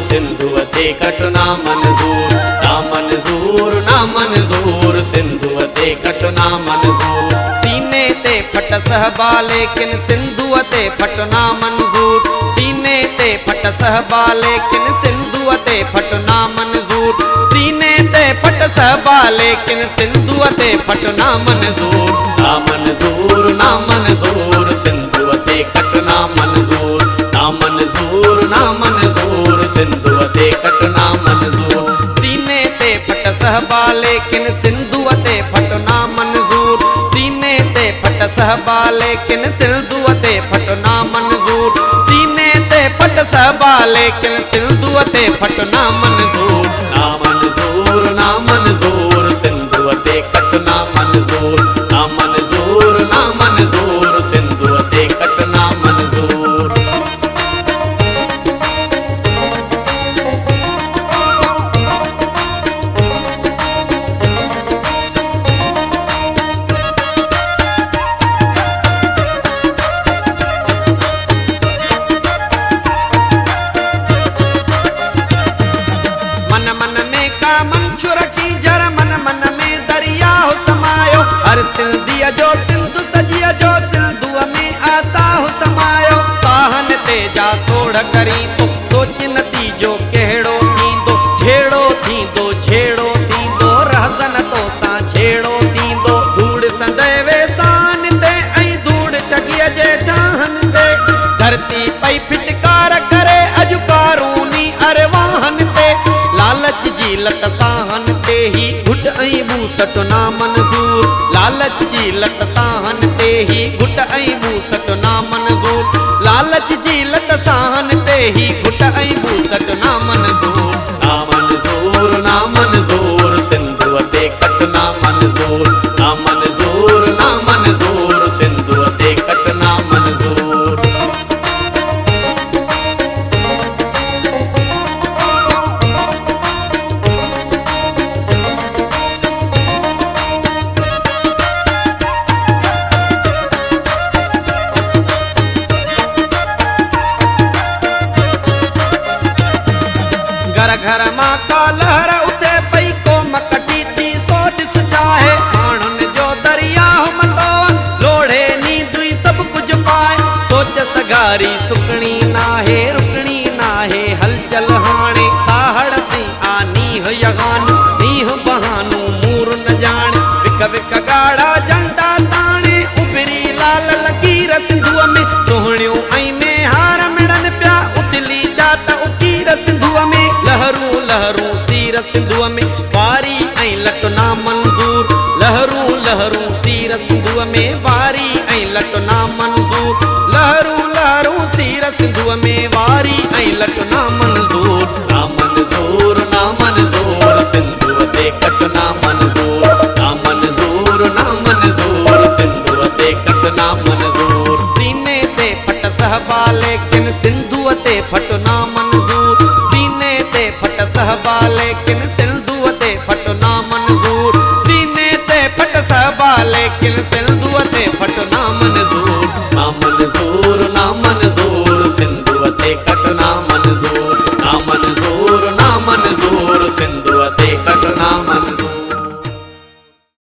सिंधुअ ते कटना मंजूर, ना मंजूर ना मंजूर, सिंधुअ ते कटना मंजूर। सीने ते फट सहबा लेकिन सिंधुअ ते फटना मंजूर, सीने ते फट सहबा लेकिन सिंधुअ ते फटना मंजूर, सीने ते फट सहबा लेकिन सिंधुअ ते फटना मंजूर, ना मंजूर ना मंजूर, सिंधुअ ते कटना मंजूर, ना मंजूर ना मंजूर, सिंधुअ ते कटना मंजूर। सीने ते फट सहबा लेकिन सिंधुअ ते फटना मंजूर, सीने ते फट सहबा लेकिन सिंधुअ ते फटना मंजूर, सीने ते फट सहबा लेकिन सिंधुअ ते फटना मंजूर, ना मंजूर ना मंजूर, सिंधुअ ते कटना मंजूर, ना मंजूर ना मंजूर, सिंधुअ ते कटना मंजूर। मन मन में का मंशू रखी जर मन मन में दरिया हो समायो, हर सिंधिया जो सिंधु सजिया जो सिंधुअ में आसा हो समायो। साहन तेजा सोढ़ करी तो सोच नतीजो कहिड़ो थींदो, झेड़ो थींदो झेड़ो थींदो, रहज़न तो सां झेड़ो थींदो। धूड़ संदेवे सान ते ऐं धूड़ टॻीअ जे ठाहन ते, धरती पई फिटकार करे अॼु कारूनी अरवाहन ते। लालच जी लत साहन ते ही घुट ऐं बूसट ना मंजूर, लालच जी लत साहन ते ही घुट ऐं बूसट ना मंजूर, लालच जी लत साहन ते ही घुट ऐं बूसट ना मंजूर, ना मंजूर ना मंजूर, सिंधुअ ते कटना मंजूर, ना मंजूर ना मंजूर, सिंधुअ ते कटना मंजूर। घर घर मां का लहर उठे पई कोम कटी थी सो ॾिस चाहे, माण्हुनि जो दरिया मतो लोढ़े नींदुई सभु कुझु पाए। सोच सगारी सुकणी नाहे रुकणी नाहे हलचल हाणे, साहड़ सी आ नीह यगान नीह बहानू मूर न ॼाणे। विक विक ॻाढ़ा झंडा ताणे उभरी लाल लकीर सिंधुअ में, सोहणियूं ऐं में हार मिड़नि पिया उथली जात उकीर सिंधुअ में। लहरूं लहरूं सीर सिंधुअ में, वारी ऐं लट ना मंजूर, लहरूं लहरूं सीर सिंधुअ में, वारी ऐं लट ना